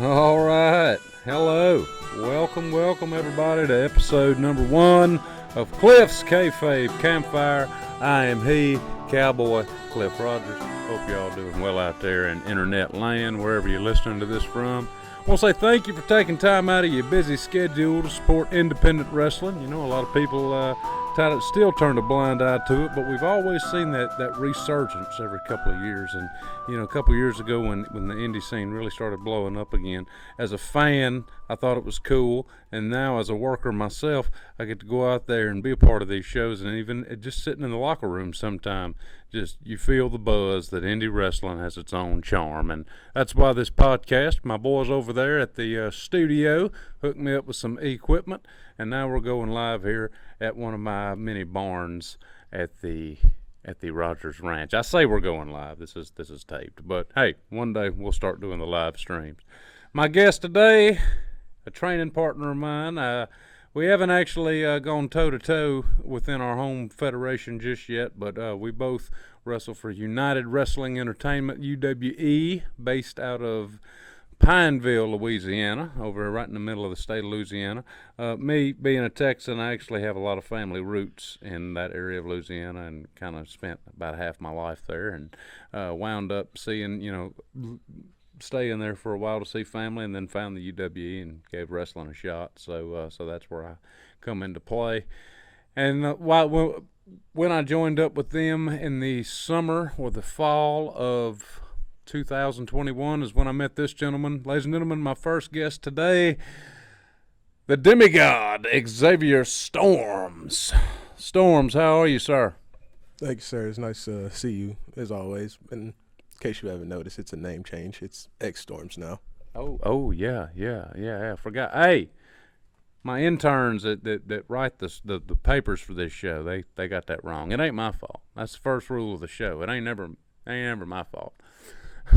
All right. Hello. Welcome, everybody, to episode number 1 of Cliff's Kayfabe Campfire. I am he, Cowboy Cliff Rogers. Hope y'all doing well out there in internet land, wherever you're listening to this from. I want to say thank you for taking time out of your busy schedule to support independent wrestling. You know, a lot of people still turn a blind eye to it, but we've always seen that resurgence every couple of years. And, you know, a couple of years ago when the indie scene really started blowing up again, as a fan, I thought it was cool. And now as a worker myself, I get to go out there and be a part of these shows. And even just sitting in the locker room sometime, just you feel the buzz that indie wrestling has its own charm. And that's why this podcast, my boys over there at the studio hooked me up with some equipment. And now we're going live here at one of my mini barns at the Rogers Ranch. I say we're going live. This is taped, but hey, one day we'll start doing the live streams. My guest today, a training partner of mine. We haven't actually gone toe-to-toe within our home federation just yet, but we both wrestle for United Wrestling Entertainment, UWE, based out of Pineville, Louisiana, over right in the middle of the state of Louisiana. Me being a Texan, I actually have a lot of family roots in that area of Louisiana and kind of spent about half my life there and wound up staying there for a while to see family, and then found the UWE and gave wrestling a shot. So that's where I come into play. And when I joined up with them in the summer or the fall of 2021 is when I met this gentleman. Ladies and gentlemen, my first guest today, the demigod, Xavier Storms. Storms, how are you, sir? Thank you, sir. It's nice to see you, as always. And in case you haven't noticed, it's a name change. It's X Storms now. Oh, yeah. I forgot. Hey, my interns that write the papers for this show, they got that wrong. It ain't my fault. That's the first rule of the show. It ain't never my fault.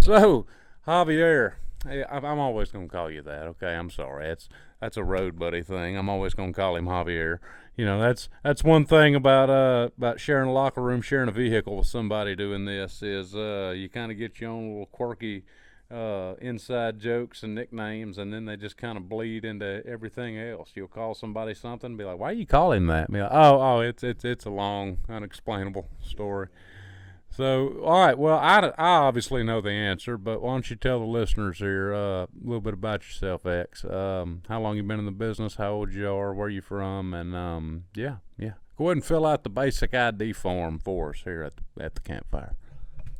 So, Javier, I'm always going to call you that, okay? I'm sorry. That's a road buddy thing. I'm always going to call him Javier. You know, that's one thing about sharing a locker room, sharing a vehicle with somebody doing this is you kind of get your own little quirky inside jokes and nicknames, and then they just kind of bleed into everything else. You'll call somebody something and be like, why you call him that? Be like, oh, it's a long, unexplainable story. So, all right, well, I obviously know the answer, but why don't you tell the listeners here a little bit about yourself, X. How long you been in the business, how old you are, where you from, and, yeah. Go ahead and fill out the basic ID form for us here at the Campfire.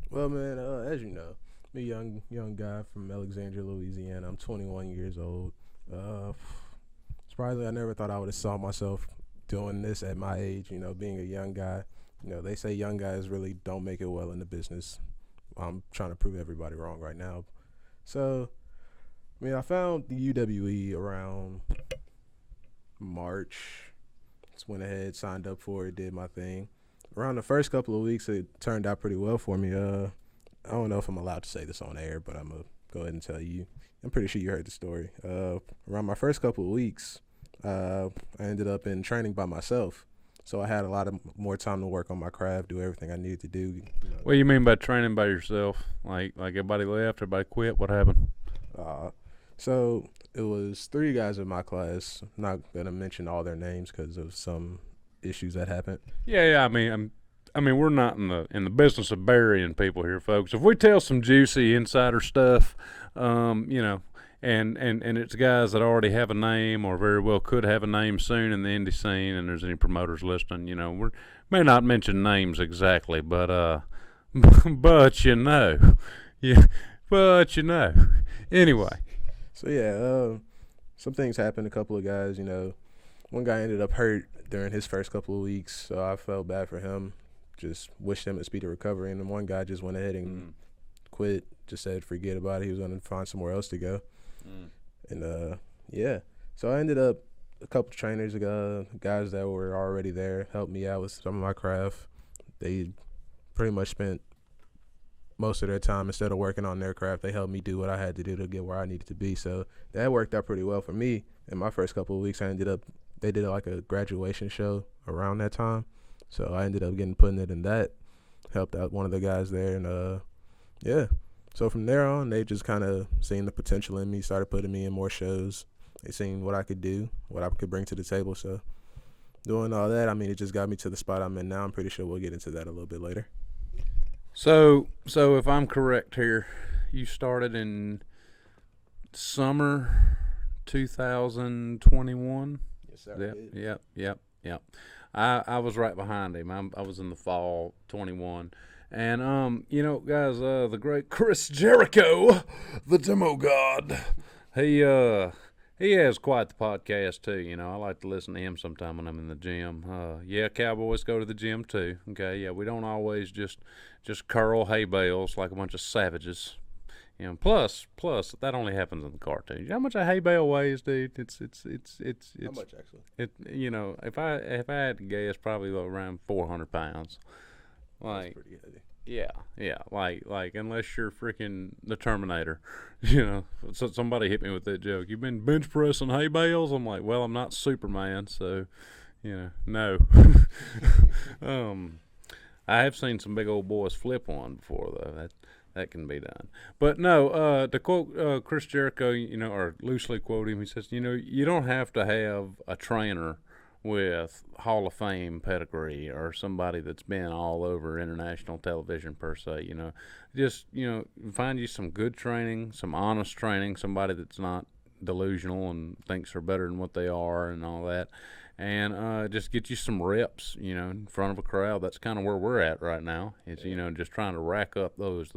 Well, man, as you know, I'm a young guy from Alexandria, Louisiana. I'm 21 years old. Surprisingly, I never thought I would have saw myself doing this at my age, being a young guy. You know, they say young guys really don't make it well in the business. I'm trying to prove everybody wrong right now. So, I found the UWE around March. Just went ahead, signed up for it, did my thing. Around the first couple of weeks, it turned out pretty well for me. I don't know if I'm allowed to say this on air, but I'm going to go ahead and tell you. I'm pretty sure you heard the story. Around my first couple of weeks, I ended up in training by myself. So I had a lot of more time to work on my craft, do everything I needed to do. What do you mean by training by yourself? Like everybody left, everybody quit? What happened? So it was 3 guys in my class. I'm not gonna mention all their names because of some issues that happened. Yeah. I mean, we're not in the business of burying people here, folks. If we tell some juicy insider stuff, And it's guys that already have a name or very well could have a name soon in the indie scene, and there's any promoters listening, we may not mention names exactly, but Anyway. So yeah, some things happened. A couple of guys, one guy ended up hurt during his first couple of weeks, so I felt bad for him. Just wished him a speedy recovery, and then one guy just went ahead and quit. Just said forget about it. He was going to find somewhere else to go. And so I ended up a couple trainers, guys that were already there, helped me out with some of my craft. They pretty much spent most of their time, instead of working on their craft, they helped me do what I had to do to get where I needed to be. So that worked out pretty well for me. In my first couple of weeks, they did like a graduation show around that time. So I ended up putting it in that, helped out one of the guys there, and So from there on, they just kind of seen the potential in me, started putting me in more shows. They seen what I could do, what I could bring to the table. So doing all that, I mean, it just got me to the spot I'm in now. I'm pretty sure we'll get into that a little bit later. So if I'm correct here, you started in summer 2021. Yes, sir. Yep. I was right behind him. I was in the fall 21. And guys, the great Chris Jericho, the demo god, he has quite the podcast too. I like to listen to him sometime when I'm in the gym. Cowboys go to the gym too. Okay, yeah, we don't always just curl hay bales like a bunch of savages. Plus that only happens in the cartoons. You know how much a hay bale weighs, dude? It's How much actually? If I had to guess, probably around 400 pounds. That's pretty heavy. Yeah. Like unless you're freaking the Terminator, So somebody hit me with that joke. You've been bench pressing hay bales? I'm like, well, I'm not Superman, so no. I have seen some big old boys flip one before though. That can be done. But no, to quote Chris Jericho, or loosely quote him, he says, you don't have to have a trainer with Hall of Fame pedigree or somebody that's been all over international television per se. Just find you some good training, some honest training, somebody that's not delusional and thinks they're better than what they are and all that, and just get you some reps in front of a crowd. That's kind of where we're at right now. It's just trying to rack up those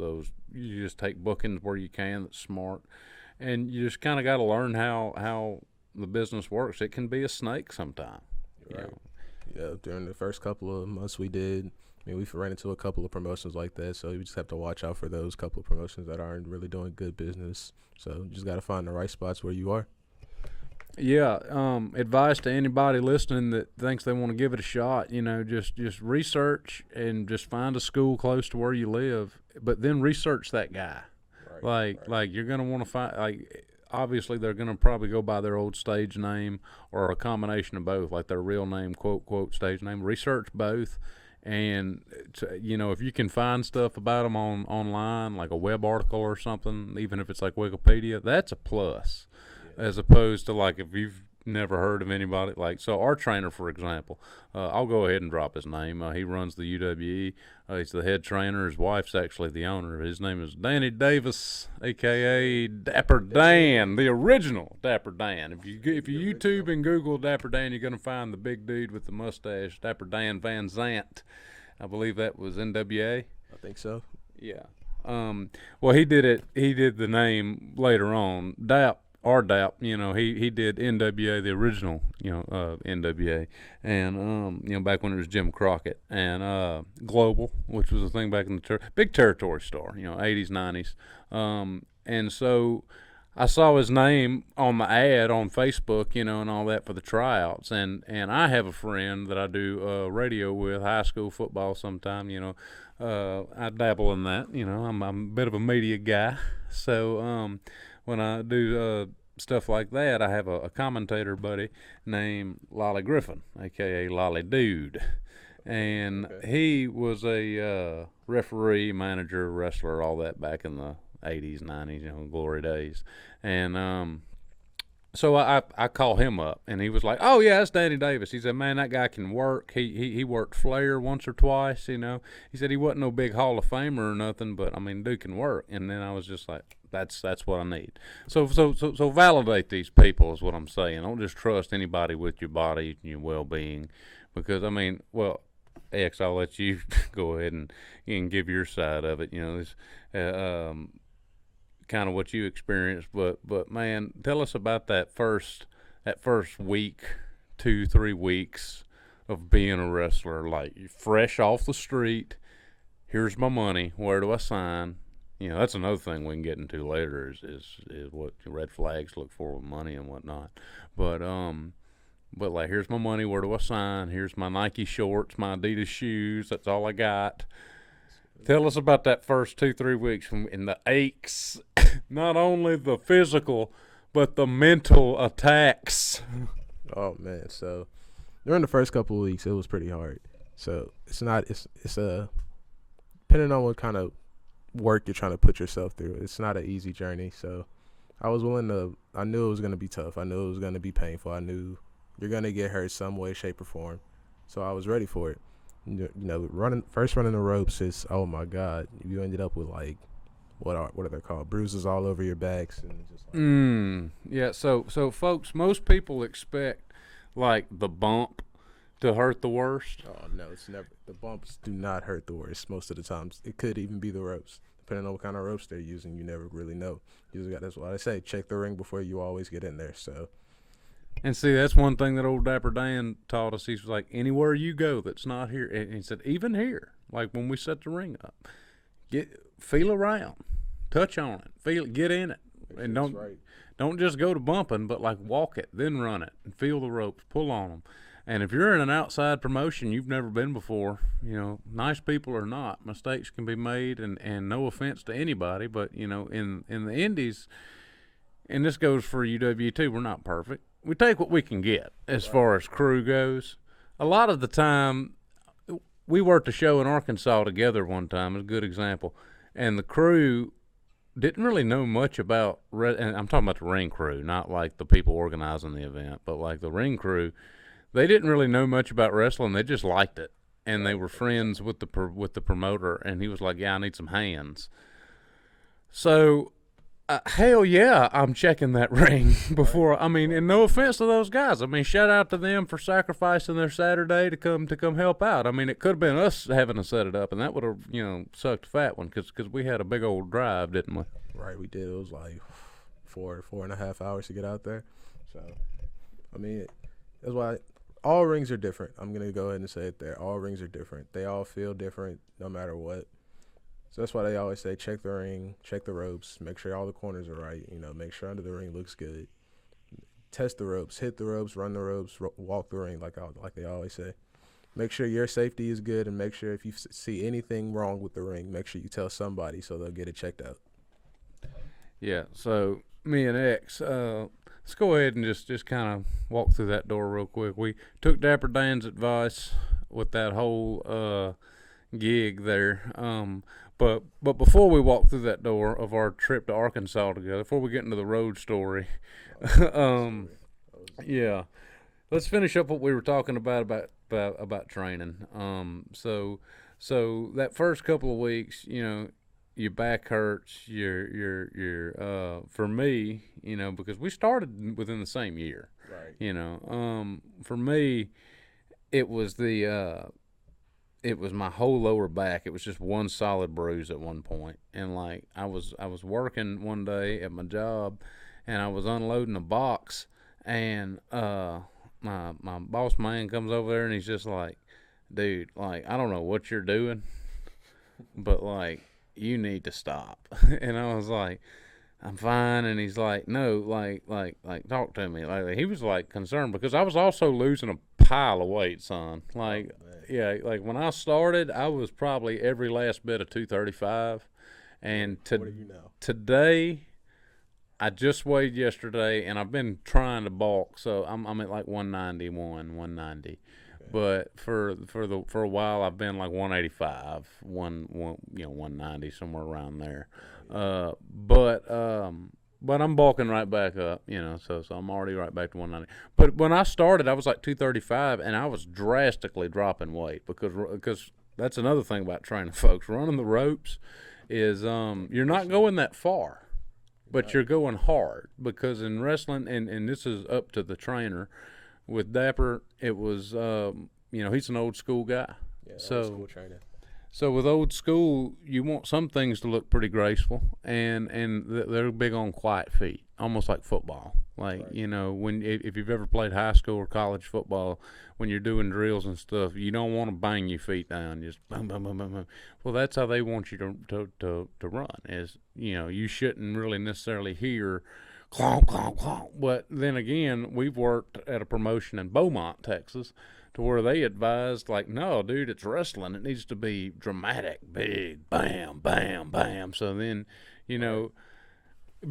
you just take bookings where you can. That's smart, and you just kind of got to learn how the business works. It can be a snake sometime. Right. Yeah, during the first couple of months we ran into a couple of promotions like that, so you just have to watch out for those couple of promotions that aren't really doing good business. So you just got to find the right spots where you are. Yeah, advice to anybody listening that thinks they want to give it a shot, just research and just find a school close to where you live, but then research that guy. Right. Like you're going to want to find, obviously they're going to probably go by their old stage name or a combination of both, like their real name, quote, stage name. Research both. And, if you can find stuff about them online, like a web article or something, even if it's like Wikipedia, that's a plus. Yeah. As opposed to, like, if you've never heard of anybody. So our trainer, for example, I'll go ahead and drop his name. He runs the UWE. He's the head trainer. His wife's actually the owner. His name is Danny Davis, a.k.a. Dapper Dan, the original Dapper Dan. If you YouTube and Google Dapper Dan, you're going to find the big dude with the mustache, Dapper Dan Van Zant. I believe that was NWA. I think so. Yeah. Well, he did it. He did the name later on. DAP, he did NWA, the original, NWA, and back when it was Jim Crockett, and Global, which was a thing back in the big territory star, 80s, 90s, and so I saw his name on the ad on Facebook, and all that for the tryouts, and I have a friend that I do radio with, high school football sometime, I dabble in that, I'm a bit of a media guy, so when I do stuff like that, I have a commentator buddy named Lolly Griffin, a.k.a. Lolly Dude. And he was a referee, manager, wrestler, all that back in the 80s, 90s, glory days. And so I call him up, and he was like, "Oh yeah, that's Danny Davis." He said, "Man, that guy can work. He worked Flair once or twice, He said he wasn't no big Hall of Famer or nothing, but I mean, dude can work." And then I was just like, "That's what I need." So validate these people is what I'm saying. Don't just trust anybody with your body and your well-being, because I mean, well, X, I'll let you go ahead and give your side of it. This. Kind of what you experienced, but man, tell us about that first week, 2-3 weeks of being a wrestler, like fresh off the street. Here's my money. Where do I sign? That's another thing we can get into later is what red flags look for with money and whatnot. But like, here's my money. Where do I sign? Here's my Nike shorts, my Adidas shoes. That's all I got. Tell us about that first 2-3 weeks and the aches, not only the physical, but the mental attacks. Oh man, so during the first couple of weeks, it was pretty hard. So it's depending on what kind of work you're trying to put yourself through. It's not an easy journey. So I was willing to. I knew it was going to be tough. I knew it was going to be painful. I knew you're going to get hurt some way, shape, or form. So I was ready for it. You know, running the ropes is, oh my God, you ended up with like what are they called? Bruises all over your backs and just like yeah. So folks, most people expect like the bump to hurt the worst. Oh no, it's never. The bumps do not hurt the worst. Most of the times, it could even be the ropes. Depending on what kind of ropes they're using, you never really know. That's what I say. Check the ring before you always get in there. So. And see, that's one thing that old Dapper Dan taught us. He was like, anywhere you go that's not here, and he said, even here, like when we set the ring up, feel around, touch on it, feel it, get in it, and don't just go to bumping, but like walk it, then run it, and feel the ropes, pull on them. And if you're in an outside promotion you've never been before, you know, nice people or not, mistakes can be made, and no offense to anybody, but you know, in the indies, and this goes for UW too, we're not perfect. We take what we can get as far as crew goes. A lot of the time, we worked a show in Arkansas together one time, a good example, and the crew didn't really know much about, and I'm talking about the ring crew, not like the people organizing the event, but like the ring crew, they didn't really know much about wrestling. They just liked it, and they were friends with the promoter, and he was like, yeah, I need some hands. So hell yeah, I'm checking that ring before. I mean, and no offense to those guys. I mean, shout out to them for sacrificing their Saturday to come help out. I mean, it could have been us having to set it up, and that would have, you know, sucked a fat one because we had a big old drive, didn't we? Right, we did. It was like 4.5 hours to get out there. So, I mean, that's why all rings are different. I'm gonna go ahead and say it there. All rings are different. They all feel different no matter what. So that's why they always say check the ring, check the ropes, make sure all the corners are right, you know, make sure under the ring looks good. Test the ropes, hit the ropes, run the ropes, walk the ring like they always say. Make sure your safety is good, and make sure if you see anything wrong with the ring, make sure you tell somebody so they'll get it checked out. Yeah, so me and X, let's go ahead and just kind of walk through that door real quick. We took Dapper Dan's advice with that whole gig there. But before we walk through that door of our trip to Arkansas together, before we get into the road story, yeah, let's finish up what we were talking about training. So that first couple of weeks, you know, your back hurts. For me, you know, because we started within the same year, right? You know, for me, it was it was my whole lower back. It was just one solid bruise at one point. And like I was working one day at my job, and I was unloading a box, and my boss man comes over there, and he's just like, dude, like, I don't know what you're doing, but like, you need to stop. And I was like, I'm fine. And he's like, no, like talk to me. Like, he was like concerned because I was also losing a pile of weight, son. Like, yeah, like when I started, I was probably every last bit of 235. And what are you now? Today, I just weighed yesterday, and I've been trying to bulk, so I'm at like 190. Okay. But for a while, I've been like 185, 190, somewhere around there. But I'm bulking right back up, you know, so I'm already right back to 190. But when I started, I was like 235, and I was drastically dropping weight because that's another thing about training folks. Running the ropes is you're not going that far, but you're going hard, because in wrestling, and this is up to the trainer, with Dapper, it was, you know, he's an old school guy. Yeah, old school trainer. So with old school, you want some things to look pretty graceful, and they're big on quiet feet, almost like football. Like, right. You know, if you've ever played high school or college football, when you're doing drills and stuff, you don't want to bang your feet down, just boom, boom, boom, boom, boom. Well, that's how they want you to run. Is, you know, you shouldn't really necessarily hear clonk, clonk, clonk. But then again, we've worked at a promotion in Beaumont, Texas, to where they advised, like, no, dude, it's wrestling. It needs to be dramatic, big, bam, bam, bam. So then, you know,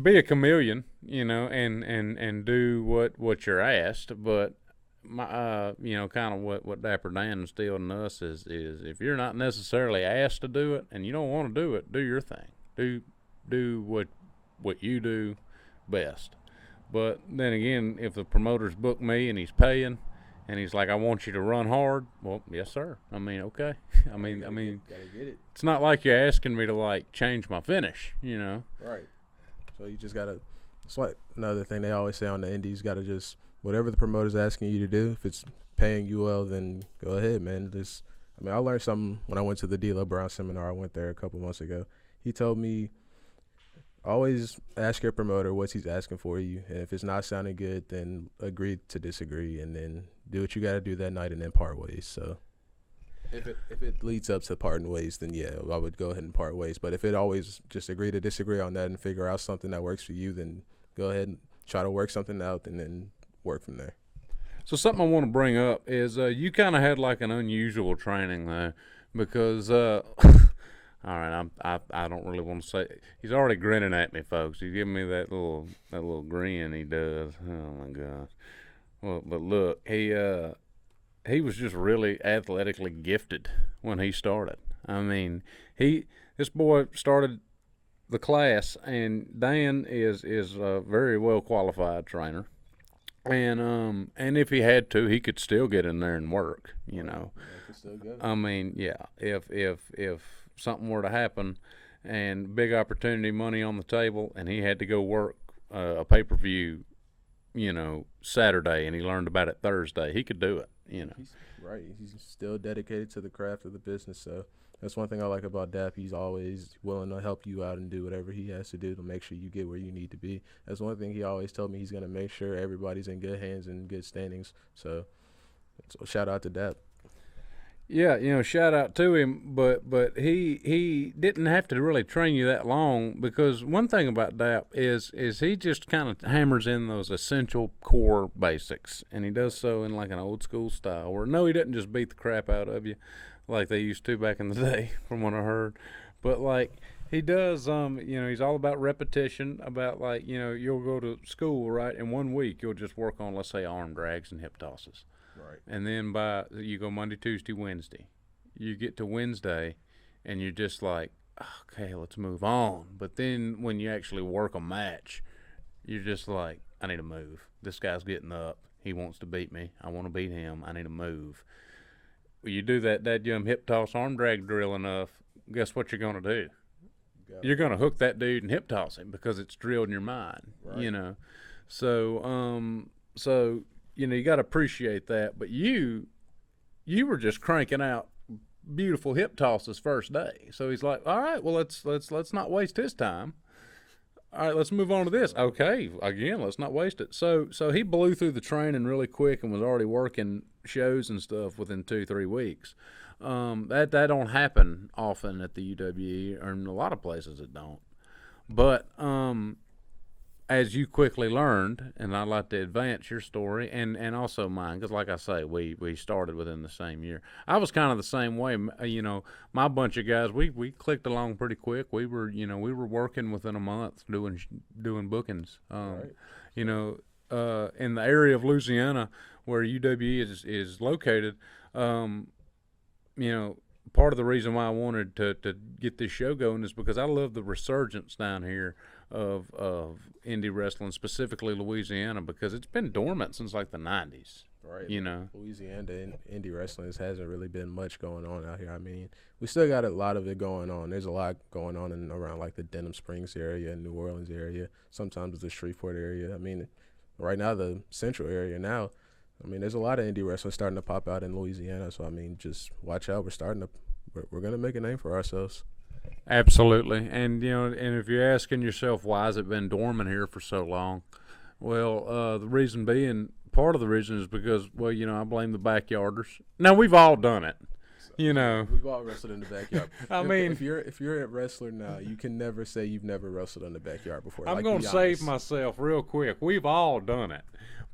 be a chameleon, you know, and do what you're asked. But kind of what Dapper Dan instilled in us is if you're not necessarily asked to do it and you don't want to do it, do your thing. Do what you do best. But then again, if the promoter's booked me and he's paying, and he's like, I want you to run hard. Well, yes, sir. I mean, okay. I mean, gotta get it. It's not like you're asking me to like change my finish, Right. So you just gotta. It's like another thing they always say on the indies. Gotta just whatever the promoter's asking you to do. If it's paying you well, then go ahead, man. I learned something when I went to the D'Lo Brown seminar. I went there a couple months ago. He told me, always ask your promoter what he's asking for you, and if it's not sounding good, then agree to disagree, and then do what you got to do that night, and then part ways. So, if it leads up to parting ways, then yeah, I would go ahead and part ways. But if it always just agree to disagree on that and figure out something that works for you, then go ahead and try to work something out, and then work from there. So something I want to bring up is you kind of had like an unusual training though, because all right, I don't really want to say. He's already grinning at me, folks. He's giving me that little grin he does. Oh my gosh. Well, but look, he was just really athletically gifted when he started. I mean, this boy started the class, and Dan is a very well qualified trainer. And if he had to, he could still get in there and work. I mean, yeah. If something were to happen, and big opportunity, money on the table, and he had to go work a pay-per-view, Saturday, and he learned about it Thursday, he could do it. He's still dedicated to the craft of the business. So that's one thing I like about Dap. He's always willing to help you out and do whatever he has to do to make sure you get where you need to be. That's one thing he always told me. He's going to make sure everybody's in good hands and good standings. So shout out to Dap. Yeah, shout out to him, but he didn't have to really train you that long, because one thing about Dap is he just kind of hammers in those essential core basics, and he does so in like an old school style. Where no, he doesn't just beat the crap out of you like they used to back in the day, from what I heard, but like he does. He's all about repetition. About like you'll go to school, right? In 1 week you'll just work on, let's say, arm drags and hip tosses. Right. And then you go Monday, Tuesday, Wednesday. You get to Wednesday, and you're just like, okay, let's move on. But then when you actually work a match, you're just like, I need to move. This guy's getting up. He wants to beat me. I want to beat him. I need to move. Well, you do that dadgum hip toss arm drag drill enough, guess what you're going to do? You're going to hook that dude and hip toss him, because it's drilled in your mind, right. So you got to appreciate that. But you were just cranking out beautiful hip tosses first day. So he's like, all right, well, let's not waste his time. All right, let's move on to this. Okay, again, let's not waste it. So he blew through the training really quick and was already working shows and stuff within 2-3 weeks. That don't happen often at the UWE, or in a lot of places it don't. But as you quickly learned, and I'd like to advance your story and also mine, because like I say, we started within the same year. I was kind of the same way. My bunch of guys, we clicked along pretty quick. We were working within a month doing bookings. Right. In the area of Louisiana where UWE is located, part of the reason why I wanted to get this show going is because I love the resurgence down here of indie wrestling, specifically Louisiana, because it's been dormant since like the 90s. Right. Louisiana and indie wrestling hasn't really been much going on out here. I mean, we still got a lot of it going on. There's a lot going on around like the Denham Springs area and New Orleans area, sometimes the Shreveport area. I mean, right now the central area now, I mean, there's a lot of indie wrestling starting to pop out in Louisiana. So, I mean, just watch out. We're going to make a name for ourselves. Absolutely. And, and if you're asking yourself, why has it been dormant here for so long? Well, the reason being, part of the reason is because, I blame the backyarders. Now, we've all done it. We've all wrestled in the backyard. if you're a wrestler now, you can never say you've never wrestled in the backyard before. I'm going to save myself real quick. We've all done it.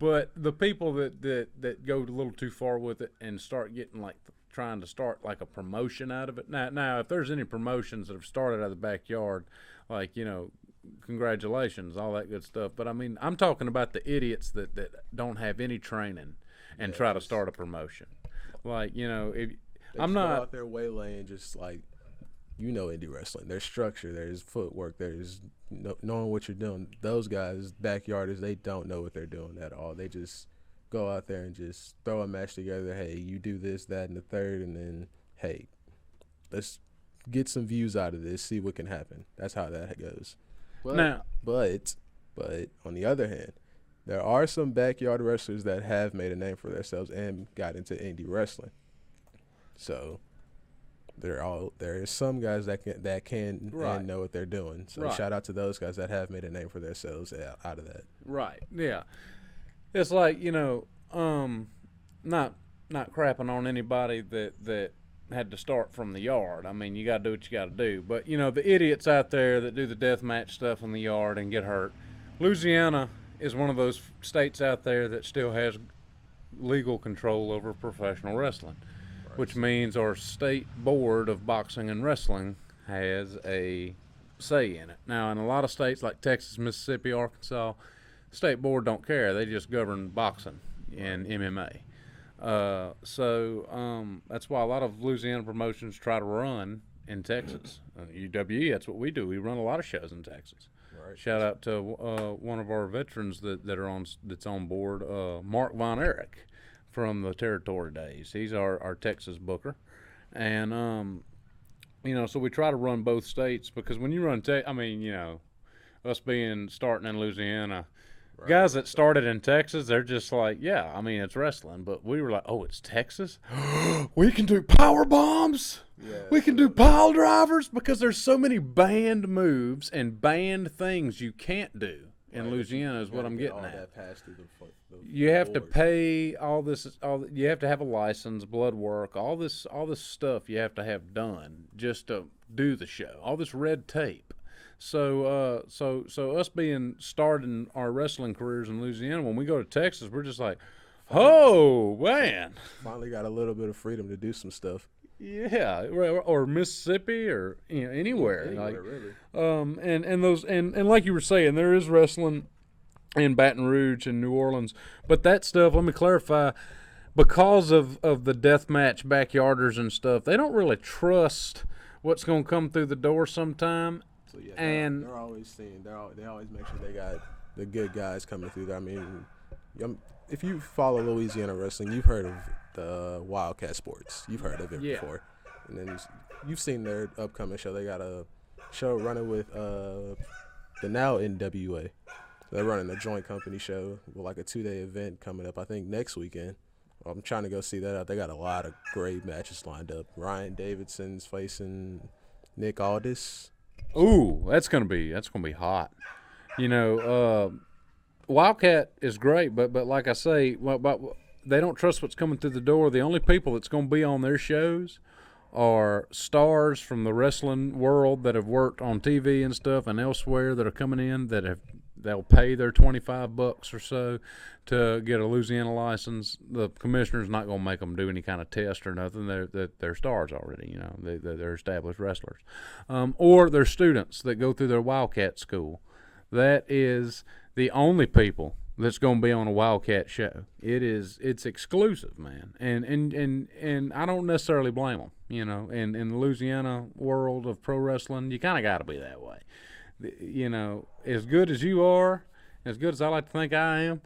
But the people that go a little too far with it and start getting like trying to start like a promotion out of it. Now, if there's any promotions that have started out of the backyard, like, congratulations, all that good stuff. But I mean, I'm talking about the idiots that don't have any training. and try to start a promotion. Like, if They I'm just go not out there waylaying, just like indie wrestling. There's structure, there's footwork, there's knowing what you're doing. Those guys, backyarders, they don't know what they're doing at all. They just go out there and just throw a match together. Hey, you do this, that, and the third, and then hey, let's get some views out of this. See what can happen. That's how that goes. But on the other hand, there are some backyard wrestlers that have made a name for themselves and got into indie wrestling. So there is some guys that can and know what they're doing. So shout out to those guys that have made a name for themselves out of that. Right. Yeah. It's like, not crapping on anybody that had to start from the yard. I mean, you got to do what you got to do. But, the idiots out there that do the death match stuff in the yard and get hurt. Louisiana is one of those states out there that still has legal control over professional wrestling, which means our state board of boxing and wrestling has a say in it. Now, in a lot of states like Texas, Mississippi, Arkansas, the state board don't care. They just govern boxing and MMA. So that's why a lot of Louisiana promotions try to run in Texas. UWE, that's what we do. We run a lot of shows in Texas. Right. Shout out to one of our veterans that's on board, Mark Von Erich from the Territory days. He's our Texas booker, and so we try to run both states because when you run, us starting in Louisiana. Right. Guys that started in Texas, they're just like, yeah, it's wrestling. But we were like, oh, it's Texas? We can do power bombs? Yeah, we can do pile drivers? Because there's so many banned moves and banned things you can't do in Louisiana is what I'm getting at. That passed through you have to pay all this. You have to have a license, blood work, all this stuff you have to have done just to do the show. All this red tape. So us starting our wrestling careers in Louisiana, when we go to Texas, we're just like, oh man, finally got a little bit of freedom to do some stuff. Yeah, or Mississippi, or anywhere like, really. And like you were saying, there is wrestling in Baton Rouge and New Orleans, but that stuff, let me clarify, because of the deathmatch backyarders and stuff, they don't really trust what's going to come through the door sometime. So yeah, they're always seeing. They always make sure they got the good guys coming through there. I mean, if you follow Louisiana wrestling, you've heard of the Wildcat Sports. You've heard of it before, and then you've seen their upcoming show. They got a show running with the now NWA. So they're running a joint company show with like a 2-day event coming up. I think next weekend. I'm trying to go see that out. They got a lot of great matches lined up. Ryan Davidson's facing Nick Aldis. Ooh, that's gonna be hot. Wildcat is great, but like I say, but they don't trust what's coming through the door. The only people that's gonna be on their shows are stars from the wrestling world that have worked on TV and stuff and elsewhere that are coming in they'll pay their $25 or so to get a Louisiana license. The commissioner's not going to make them do any kind of test or nothing. They're stars already, they're established wrestlers. Or they're students that go through their Wildcat school. That is the only people that's going to be on a Wildcat show. It's exclusive, man. And I don't necessarily blame them, in the Louisiana world of pro wrestling, you kind of got to be that way. As good as you are, as good as I like to think I am.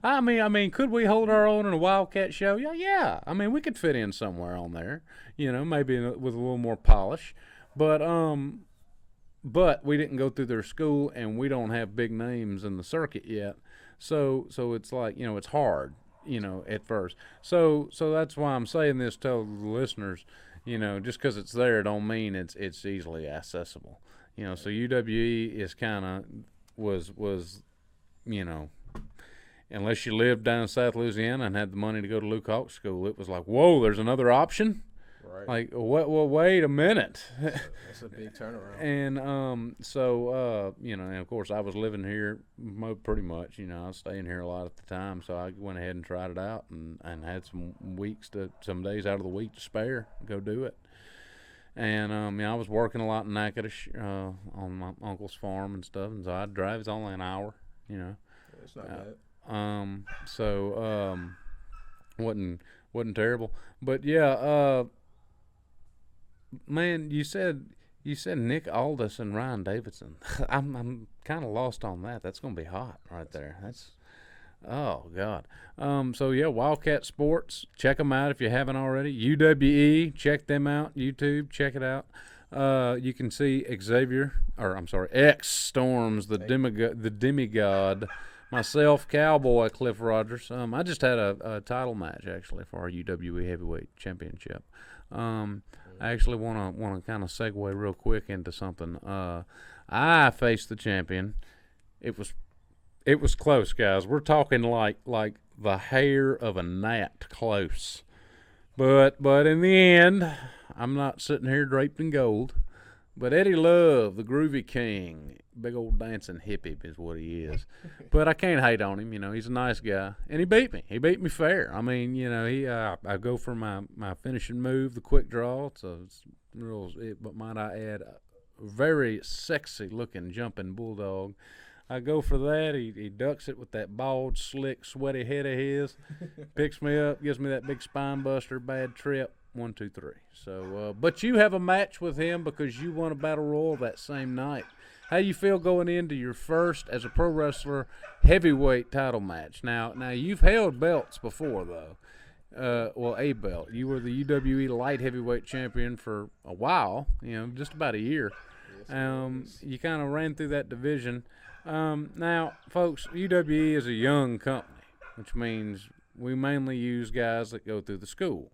I mean, could we hold our own in a Wildcat show? Yeah. I mean, we could fit in somewhere on there, maybe with a little more polish. But we didn't go through their school, and we don't have big names in the circuit yet. So it's like, it's hard, at first. So that's why I'm saying this to the listeners, just because it's there don't mean it's easily accessible. So UWE is kind of was unless you lived down in South Louisiana and had the money to go to Luke Hawk School, it was like, whoa, there's another option. Right. Like, what? Well, wait a minute. That's a big turnaround. And and of course, I was living here pretty much. I was staying here a lot at the time, so I went ahead and tried it out and had some days out of the week to spare, go do it. And I was working a lot in Natchitoches on my uncle's farm and stuff, and so I'd drive. It's only an hour, It's not bad. Wasn't terrible. But yeah, man, you said Nick Aldis and Ryan Davidson. I'm kind of lost on that. That's gonna be hot right there. That's Oh God. So yeah, Wildcat Sports. Check them out if you haven't already. UWE. Check them out. YouTube. Check it out. You can see X Storms, the demigod. Myself, Cowboy Cliff Rogers. I just had a title match actually for our UWE Heavyweight Championship. I actually want to kind of segue real quick into something. I faced the champion. It was close, guys. We're talking like the hair of a gnat close. But in the end, I'm not sitting here draped in gold. But Eddie Love, the Groovy King, big old dancing hippie is what he is. But I can't hate on him. He's a nice guy. And he beat me. He beat me fair. I mean, I go for my finishing move, the quick draw. But might I add, a very sexy-looking jumping bulldog. I go for that. He ducks it with that bald, slick, sweaty head of his. Picks me up, gives me that big spine buster, bad trip. 1, 2, 3. So, but you have a match with him because you won a battle royal that same night. How you feel going into your first as a pro wrestler heavyweight title match? Now you've held belts before though. A belt. You were the UWE light heavyweight champion for a while. Just about a year. You kind of ran through that division. Now, folks, UWE is a young company, which means we mainly use guys that go through the school.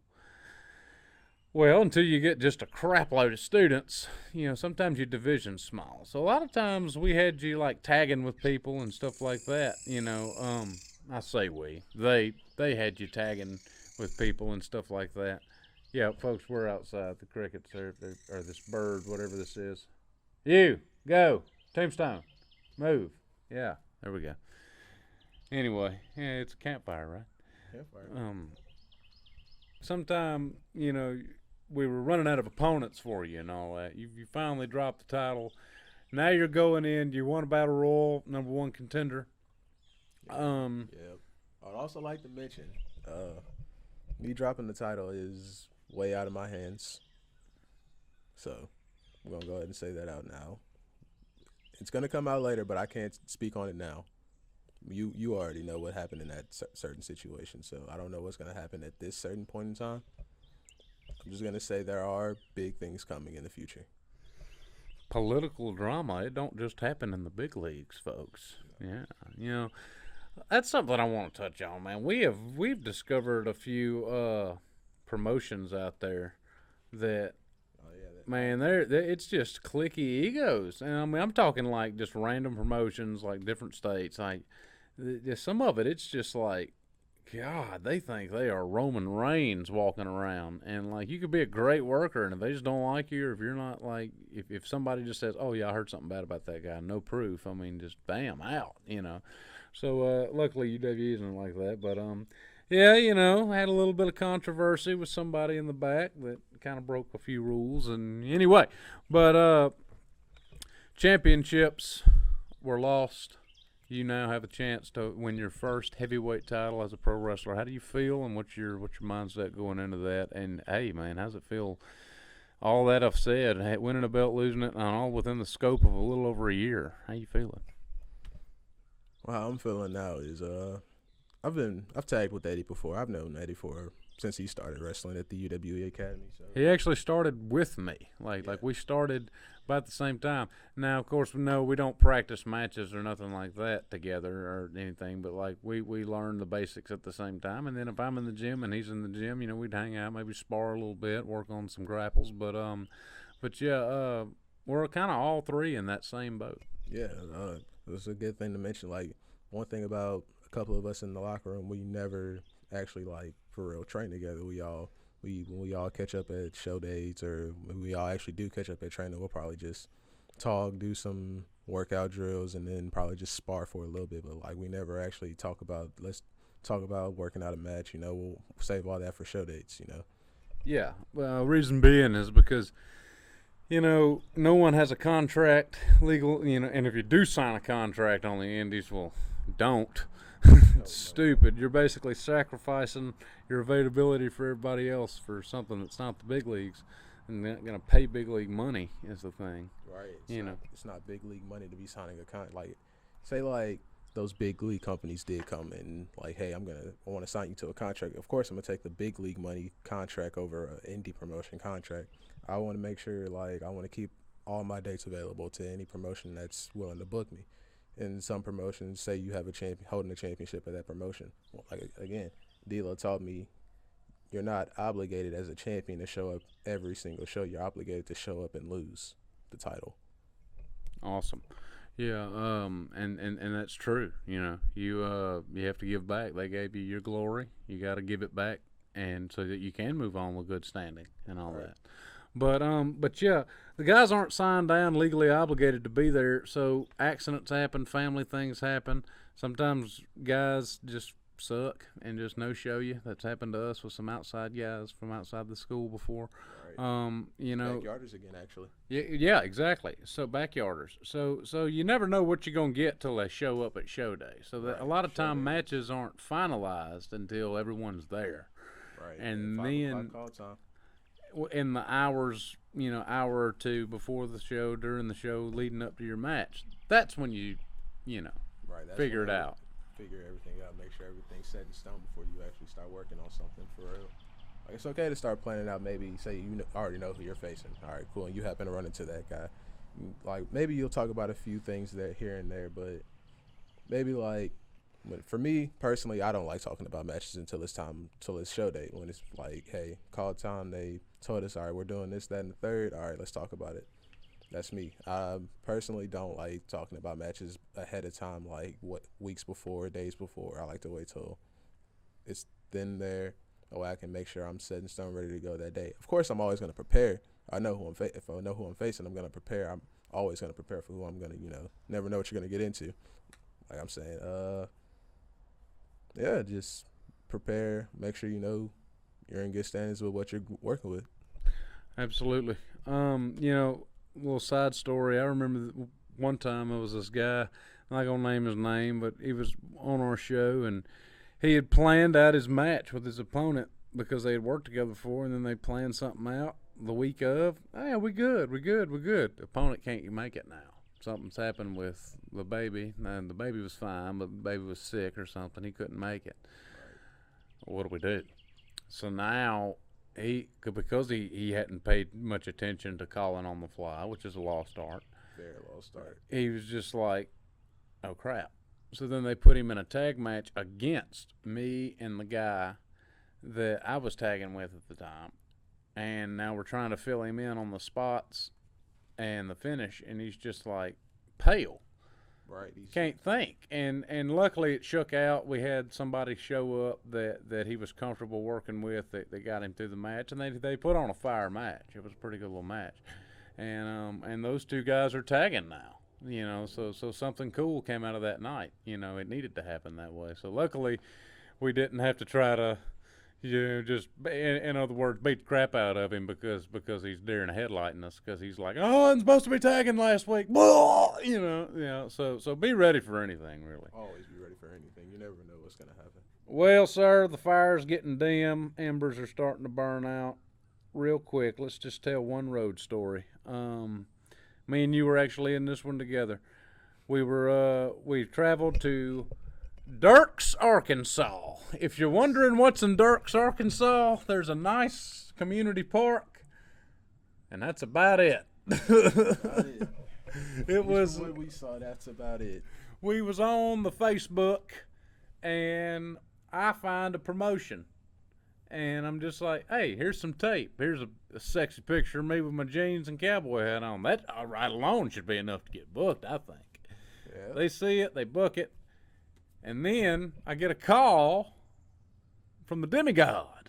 Well, until you get just a crap load of students, sometimes your division's small. So a lot of times we had you like tagging with people and stuff like that. I say they had you tagging with people and stuff like that. Yeah, folks, we're outside. The crickets or this bird, whatever this is. You go, Tombstone. Move. Yeah, there we go. Anyway, yeah, it's a campfire, right? Campfire. Sometime, we were running out of opponents for you and all that. You finally dropped the title. Now you're going in. You won a battle royal, number 1 contender. Yeah. I'd also like to mention, me dropping the title is way out of my hands. So I'm gonna go ahead and say that out now. It's going to come out later, but I can't speak on it now. You already know what happened in that certain situation, so I don't know what's going to happen at this certain point in time. I'm just going to say there are big things coming in the future. Political drama, it don't just happen in the big leagues, folks. Yeah. That's something I want to touch on, man. We've discovered a few promotions out there that man, it's just cliquey egos, and I mean, I'm talking like just random promotions, like different states. Like, some of it's just like, God, they think they are Roman Reigns walking around, and like you could be a great worker, and if they just don't like you, or if you're not like, if somebody just says, "Oh yeah, I heard something bad about that guy," no proof. I mean, just bam, out, So luckily UWE isn't like that, but yeah, had a little bit of controversy with somebody in the back that kind of broke a few rules. And anyway, but championships were lost. You now have a chance to win your first heavyweight title as a pro wrestler. How do you feel, and what's your mindset going into that? And hey, man, how's it feel? All that I've said, winning a belt, losing it, and all within the scope of a little over a year. How you feeling? Well, how I'm feeling now is I've tagged with Eddie before. I've known Eddie since he started wrestling at the UWE Academy. So he actually started with me. Like we started about the same time. Now, of course, no, we don't practice matches or nothing like that together or anything, but like we learn the basics at the same time. And then if I'm in the gym and he's in the gym, we'd hang out, maybe spar a little bit, work on some grapples. But yeah, we're kind of all three in that same boat. Yeah, it's a good thing to mention. Like, one thing about a couple of us in the locker room, we never actually like for real train together. When we all catch up at show dates, or when we all actually do catch up at training, we'll probably just talk, do some workout drills, and then probably just spar for a little bit. But like, we never actually let's talk about working out a match. We'll save all that for show dates. Yeah. Well, reason being is because no one has a contract legal. And if you do sign a contract on the indies, well, don't. It's stupid. You're basically sacrificing your availability for everybody else for something that's not the big leagues, and they're not going to pay big league money is the thing. Right. It's not big league money to be signing a contract. Like, say like those big league companies did come in, like, hey, I want to sign you to a contract. Of course, I'm gonna take the big league money contract over an indie promotion contract. I want to make sure, like, I want to keep all my dates available to any promotion that's willing to book me. And some promotions, say you have a champion holding a championship at that promotion. Well, like again, D'Lo taught me, you're not obligated as a champion to show up every single show. You're obligated to show up and lose the title. Awesome. Yeah, and that's true. You have to give back. They gave you your glory. You got to give it back, and so that you can move on with good standing and all that. But yeah, the guys aren't signed down, legally obligated to be there. So accidents happen, family things happen. Sometimes guys just suck and just no show you. That's happened to us with some outside guys from outside the school before. Right. Backyarders again, actually. Yeah, exactly. So backyarders. So you never know what you're gonna get till they show up at show day. So that a lot of time matches aren't finalized until everyone's there. Right. And then call time. In the hours, hour or two before the show, during the show, leading up to your match, that's when you figure it out. Figure everything out, make sure everything's set in stone before you actually start working on something for real. Like, it's okay to start planning out. Maybe say you already know who you're facing. All right, cool, and you happen to run into that guy. Like, maybe you'll talk about a few things there here and there, but maybe like, for me personally, I don't like talking about matches until it's show day. When it's like, hey, call time. They told us, all right, we're doing this, that, and the third. All right, let's talk about it. That's me. I personally don't like talking about matches ahead of time, like weeks before, days before. I like to wait till it's then there. I can make sure I'm set in stone, ready to go that day. Of course, I'm always going to prepare. If I know who I'm facing, I'm going to prepare. I'm always going to prepare for who I'm going to, never know what you're going to get into. Like I'm saying, yeah, just prepare. Make sure you're in good standings with what you're working with. Absolutely. Little side story. I remember one time there was this guy, I'm not going to name his name, but he was on our show, and he had planned out his match with his opponent because they had worked together before, and then they planned something out the week of. Hey, we good. The opponent can't make it now. Something's happened with the baby, and the baby was fine, but the baby was sick or something. He couldn't make it. What do we do? So now because he hadn't paid much attention to calling on the fly, which is a lost art. Very lost art. He was just like, oh crap. So then they put him in a tag match against me and the guy that I was tagging with at the time. And now we're trying to fill him in on the spots and the finish, and he's just like pale. Right. Can't think. And luckily it shook out. We had somebody show up that he was comfortable working with that got him through the match, and they put on a fire match. It was a pretty good little match. And those two guys are tagging now. So something cool came out of that night. It needed to happen that way. So luckily we didn't have to try to just in other words, beat the crap out of him because he's deer in a headlighting us, because he's like, oh, I wasn't supposed to be tagging last week. So be ready for anything, really. Always be ready for anything. You never know what's going to happen. Well, sir, the fire's getting dim. Embers are starting to burn out. Real quick, let's just tell one road story. Me and you were actually in this one together. We traveled to Dirks, Arkansas. If you're wondering what's in Dirks, Arkansas, there's a nice community park, and that's about it. It was what we saw. That's about it. We was on the Facebook, and I find a promotion, and I'm just like, hey, here's some tape. Here's a sexy picture of me with my jeans and cowboy hat on. That right alone should be enough to get booked, I think. Yeah. They see it, they book it. And then I get a call from the demigod.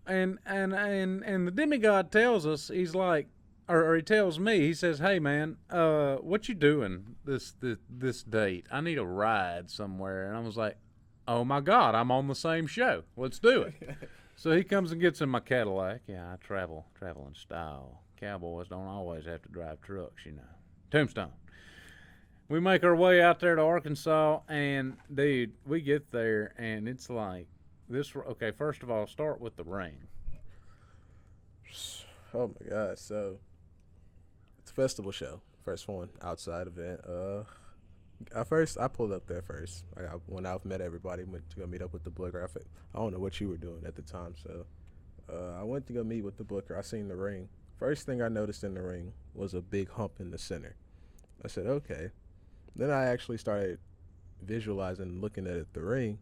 And the demigod tells us, he's like, or he tells me, he says, hey man, what you doing this date? I need a ride somewhere. And I was like, oh my God, I'm on the same show. Let's do it. So he comes and gets in my Cadillac. Yeah, I travel in style. Cowboys don't always have to drive trucks, Tombstone. we make our way out there to Arkansas, and dude, we get there, and it's like this. Okay, first of all, start with the ring. Oh my God! So it's a festival show, first one outside event. I pulled up there first. When I've met everybody, went to go meet up with the booker. I don't know what you were doing at the time, so I went to go meet with the booker. I seen the ring. First thing I noticed in the ring was a big hump in the center. I said, okay. Then I actually started visualizing, looking at the ring.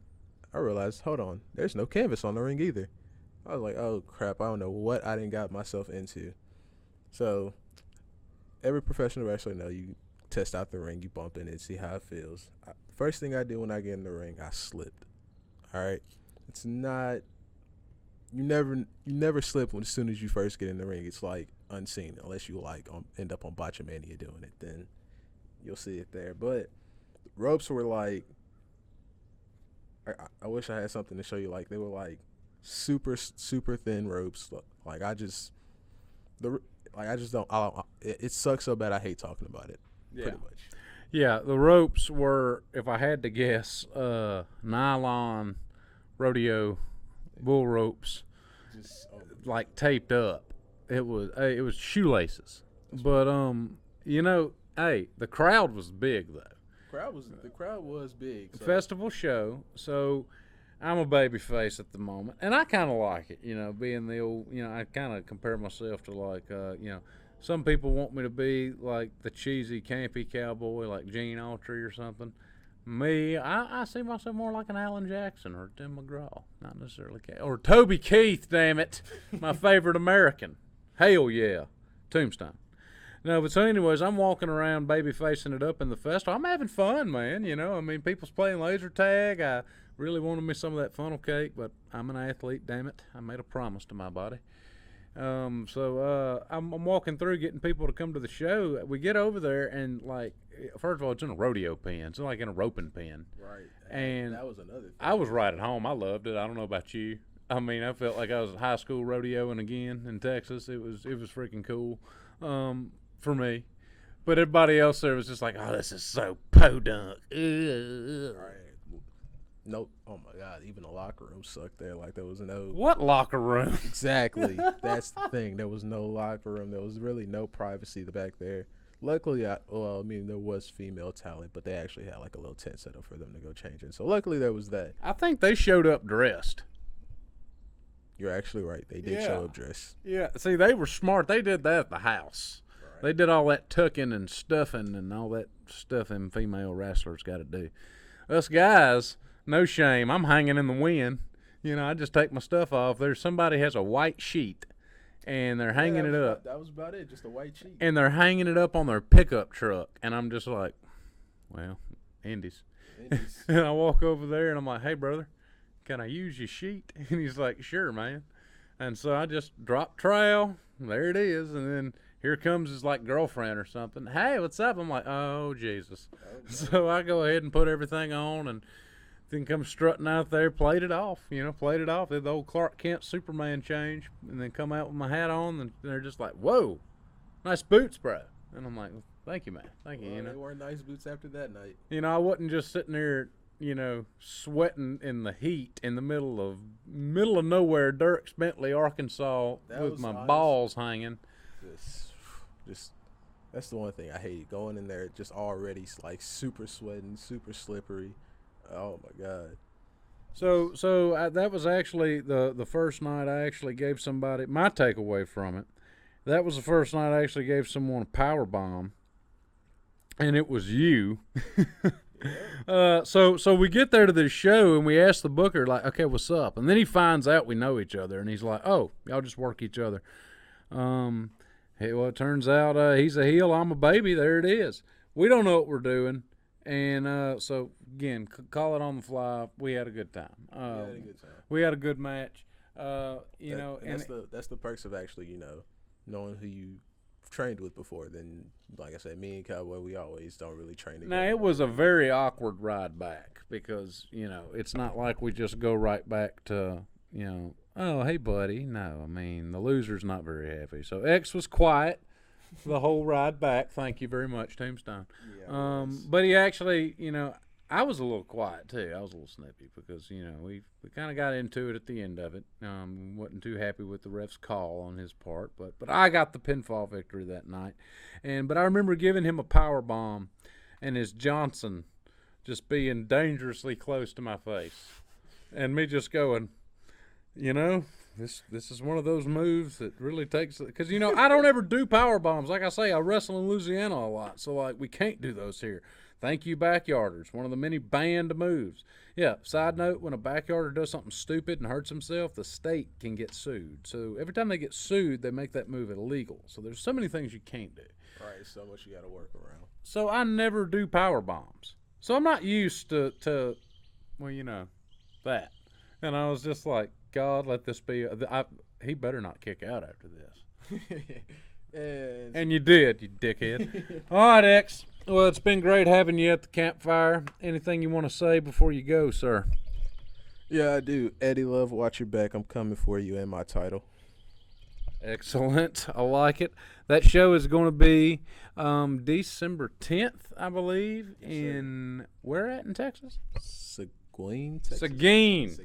I realized, hold on, there's no canvas on the ring either. I was like, oh crap, I don't know what I done got myself into. So every professional wrestler know you test out the ring, you bump in it, see how it feels. First thing I do when I get in the ring, I slipped. All right, it's not. You never slip as soon as you first get in the ring. It's like unseen, unless you end up on Botchamania doing it. Then you'll see it there. But the ropes were like, I wish I had something to show you. Like they were like super thin ropes. Like I just don't. It sucks so bad. I hate talking about it. Yeah. Pretty much. Yeah, the ropes were, if I had to guess, nylon rodeo bull ropes, Just like taped up. It was shoelaces. But hey, the crowd was big though. the crowd was big. So. Festival show. So I'm a baby face at the moment, and I kind of like it. Being the old. I kind of compare myself to like some people want me to be like the cheesy, campy cowboy, like Gene Autry or something. Me, I see myself more like an Alan Jackson or Tim McGraw, not necessarily or Toby Keith. Damn it, my favorite American. Hell yeah, Tombstone. No, but so anyways, I'm walking around baby facing it up in the festival. I'm having fun, man. People's playing laser tag. I really wanted me some of that funnel cake, but I'm an athlete, damn it. I made a promise to my body. So I'm walking through getting people to come to the show. We get over there, and like, first of all, it's in a rodeo pen. It's like in a roping pen. Right. And that was another thing. I was right at home. I loved it. I don't know about you. I mean, I felt like I was at high school rodeoing again in Texas. It was freaking cool for me. But everybody else there was just like, oh, this is so podunk. Right. Nope. Oh my God. Even the locker room sucked there. Like there was no. What locker room? Exactly. That's the thing. There was no locker room. There was really no privacy back there. Luckily, there was female talent, but they actually had like a little tent set up for them to go change in. So luckily there was that. I think they showed up dressed. You're actually right. They did show up dressed. Yeah. See, they were smart. They did that at the house. Right. They did all that tucking and stuffing and all that stuff them female wrestlers got to do. Us guys, no shame. I'm hanging in the wind. I just take my stuff off. There's somebody has a white sheet, and they're hanging it up. That was about it, just a white sheet. And they're hanging it up on their pickup truck, and I'm just like, well, Indies. And I walk over there, and I'm like, hey, brother, can I use your sheet? And he's like, sure, man. And so I just drop trowel. There it is, and then here comes his like girlfriend or something. Hey, what's up? I'm like, oh, Jesus. Oh, so I go ahead and put everything on, and then come strutting out there, played it off, did the old Clark Kent Superman change, and then come out with my hat on, and they're just like, whoa, nice boots, bro. And I'm like, well, thank you, man. Thank you. They wore nice boots after that night. I wasn't just sitting there, sweating in the heat in the middle of nowhere, Dirks Bentley, Arkansas, with my balls hanging. Just that's the one thing I hate, going in there just already like super sweating, super slippery. Oh my God. So that was actually the first night I actually gave somebody my takeaway from it. That was the first night I actually gave someone a power bomb, and it was you. So we get there to this show, and we ask the booker like, okay, what's up? And then he finds out we know each other, and he's like, oh, y'all just work each other. Hey, well, it turns out he's a heel, I'm a baby. There it is. We don't know what we're doing. And so, again, call it on the fly. We had a good time. We had a good match. That's the perks of actually, knowing who you trained with before. Then, like I said, me and Cowboy, we always don't really train together. Now, it was a very awkward ride back because, it's not like we just go right back to, oh, hey, buddy. No, I mean, the loser's not very happy. So X was quiet. the whole ride back. Thank you very much, Tombstone. Yeah, But he actually, I was a little quiet too. I was a little snippy because we kind of got into it at the end of it. Wasn't too happy with the ref's call on his part, but I got the pinfall victory that night, but I remember giving him a power bomb, and his Johnson just being dangerously close to my face, and me just going, this is one of those moves that really takes, because I don't ever do power bombs. Like I say, I wrestle in Louisiana a lot, so like we can't do those here. Thank you, backyarders. One of the many banned moves. Yeah, side note, when a backyarder does something stupid and hurts himself, the state can get sued. So every time they get sued, they make that move illegal. So there's so many things you can't do. Right, so much you got to work around. So I never do power bombs. So I'm not used to that. And I was just like, God, let this be. He better not kick out after this. And you did, you dickhead. All right, X. Well, it's been great having you at the campfire. Anything you want to say before you go, sir? Yeah, I do. Eddie Love, watch your back. I'm coming for you and my title. Excellent. I like it. That show is going to be December 10th, I believe, where at in Texas? Seguin, Texas.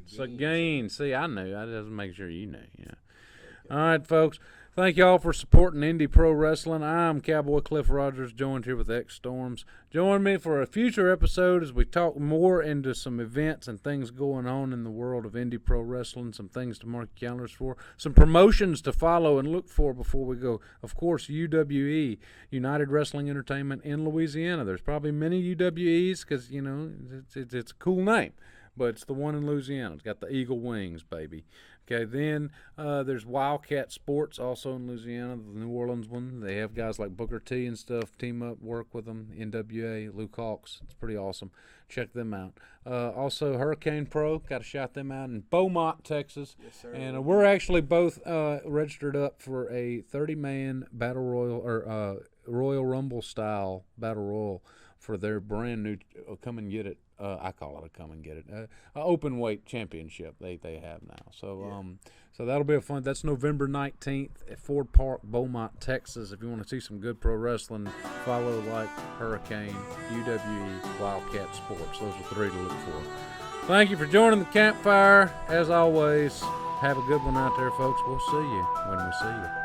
Seguin. See, I knew. I just make sure you knew. Yeah. Okay. All right, folks. Thank y'all for supporting Indy Pro Wrestling. I'm Cowboy Cliff Rogers, joined here with X Storms. Join me for a future episode as we talk more into some events and things going on in the world of Indy Pro Wrestling, some things to mark your calendars for, some promotions to follow and look for before we go. Of course, UWE, United Wrestling Entertainment in Louisiana. There's probably many UWEs because, it's a cool name, but it's the one in Louisiana. It's got the eagle wings, baby. Okay, then there's Wildcat Sports, also in Louisiana, the New Orleans one. They have guys like Booker T and stuff team up, work with them. NWA, Luke Hawks, it's pretty awesome. Check them out. Also, Hurricane Pro, got to shout them out in Beaumont, Texas. Yes, sir. And we're actually both registered up for a 30-man battle royal or Royal Rumble style battle royal for their brand new come and get it. I call it a come and get it. Open weight championship they have now. So so that'll be a fun. That's November 19th at Ford Park, Beaumont, Texas. If you want to see some good pro wrestling, follow like Hurricane, UWE, Wildcat Sports. Those are three to look for. Thank you for joining the campfire. As always, have a good one out there, folks. We'll see you when we see you.